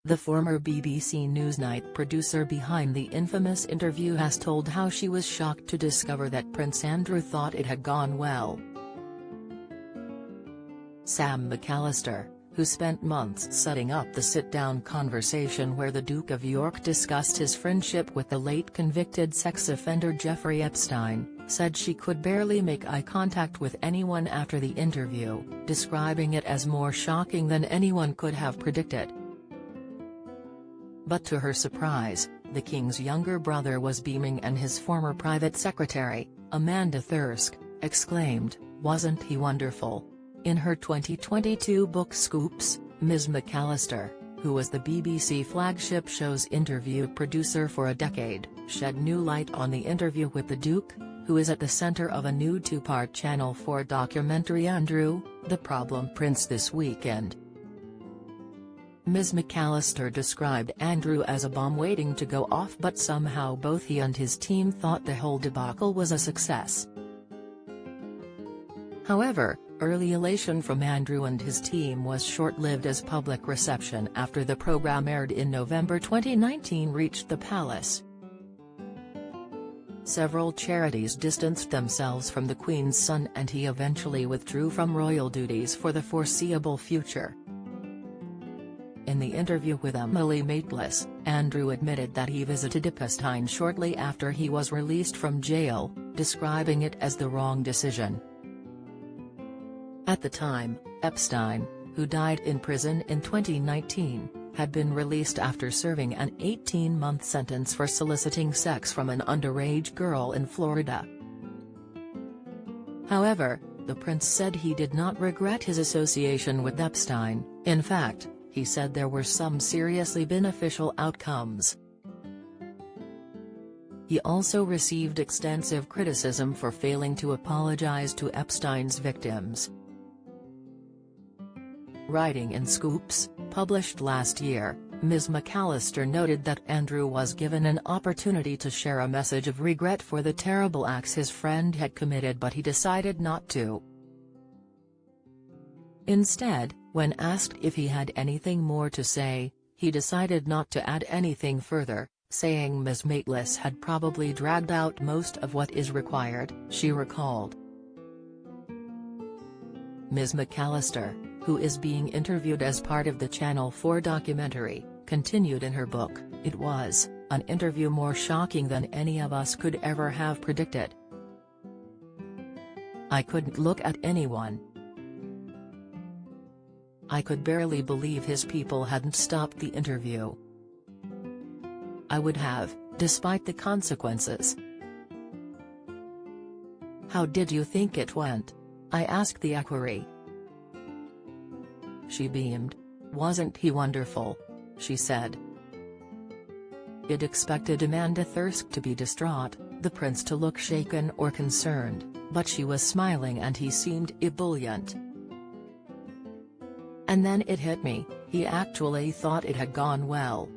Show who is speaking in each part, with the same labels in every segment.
Speaker 1: The former BBC Newsnight producer behind the infamous interview has told how she was shocked to discover that Prince Andrew thought it had gone well. Sam McAllister, who spent months setting up the sit-down conversation where the Duke of York discussed his friendship with the late convicted sex offender Jeffrey Epstein, said she could barely make eye contact with anyone after the interview, describing it as more shocking than anyone could have predicted. But to her surprise, the King's younger brother was beaming and his former private secretary, Amanda Thirsk, exclaimed, "Wasn't he wonderful?" In her 2022 book Scoops, Ms. McAllister, who was the BBC flagship show's interview producer for a decade, shed new light on the interview with the Duke, who is at the centre of a new two-part Channel 4 documentary Andrew, the Problem Prince this weekend. Ms. McAllister described Andrew as a bomb waiting to go off, but somehow both he and his team thought the whole debacle was a success. However, early elation from Andrew and his team was short-lived as public reception after the programme aired in November 2019 reached the palace. Several charities distanced themselves from the Queen's son and he eventually withdrew from royal duties for the foreseeable future. In the interview with Emily Maitlis, Andrew admitted that he visited Epstein shortly after he was released from jail, describing it as the wrong decision. At the time, Epstein, who died in prison in 2019, had been released after serving an 18-month sentence for soliciting sex from an underage girl in Florida. However, the prince said he did not regret his association with Epstein. In fact, he said there were some seriously beneficial outcomes. He also received extensive criticism for failing to apologize to Epstein's victims. Writing in Scoops, published last year, Ms. McAllister noted that Andrew was given an opportunity to share a message of regret for the terrible acts his friend had committed, but he decided not to. Instead, when asked if he had anything more to say, he decided not to add anything further, saying Ms. Maitlis had probably dragged out most of what is required, she recalled. Ms. McAllister, who is being interviewed as part of the Channel 4 documentary, continued in her book, "It was an interview more shocking than any of us could ever have predicted. I couldn't look at anyone. I could barely believe his people hadn't stopped the interview. I would have, despite the consequences." "How did you think it went?" I asked the equerry. She beamed. "Wasn't he wonderful?" she said. It expected Amanda Thirsk to be distraught, the prince to look shaken or concerned, but she was smiling and he seemed ebullient. "And then it hit me, he actually thought it had gone well."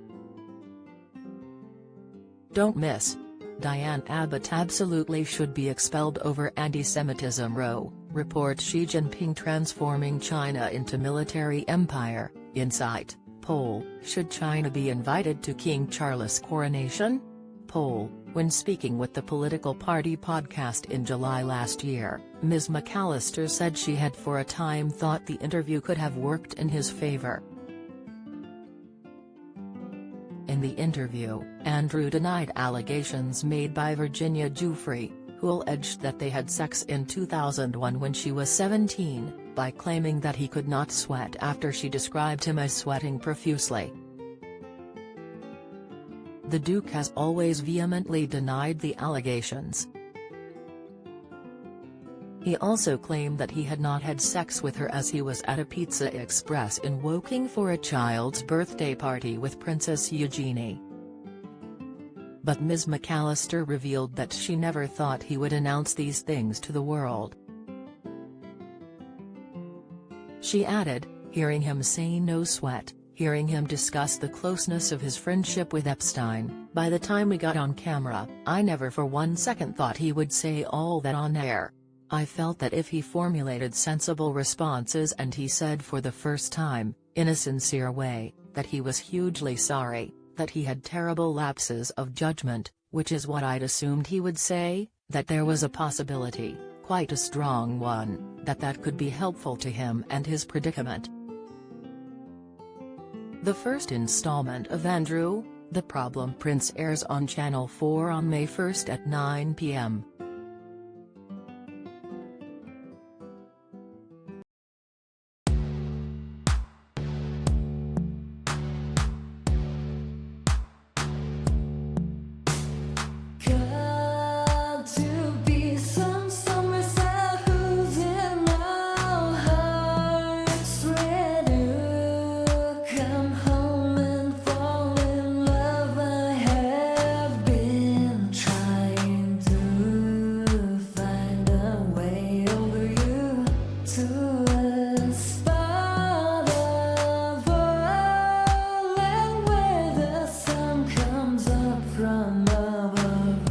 Speaker 1: Don't miss. Diane Abbott absolutely should be expelled over anti-Semitism row, report Xi Jinping transforming China into military empire. Insight, poll, should China be invited to King Charles' coronation? Poll, when speaking with the Political Party podcast in July last year, Ms. McAllister said she had for a time thought the interview could have worked in his favor. In the interview, Andrew denied allegations made by Virginia Giuffre, who alleged that they had sex in 2001 when she was 17, by claiming that he could not sweat after she described him as sweating profusely. The Duke has always vehemently denied the allegations. He also claimed that he had not had sex with her as he was at a Pizza Express in Woking for a child's birthday party with Princess Eugenie. But Ms. McAllister revealed that she never thought he would announce these things to the world. She added, "Hearing him say no sweat, hearing him discuss the closeness of his friendship with Epstein, by the time we got on camera, I never for one second thought he would say all that on air. I felt that if he formulated sensible responses and he said for the first time, in a sincere way, that he was hugely sorry, that he had terrible lapses of judgment, which is what I'd assumed he would say, that there was a possibility, quite a strong one, that could be helpful to him and his predicament. The first installment of Andrew, the Problem Prince airs on Channel 4 on May 1 at 9 p.m.
Speaker 2: From above.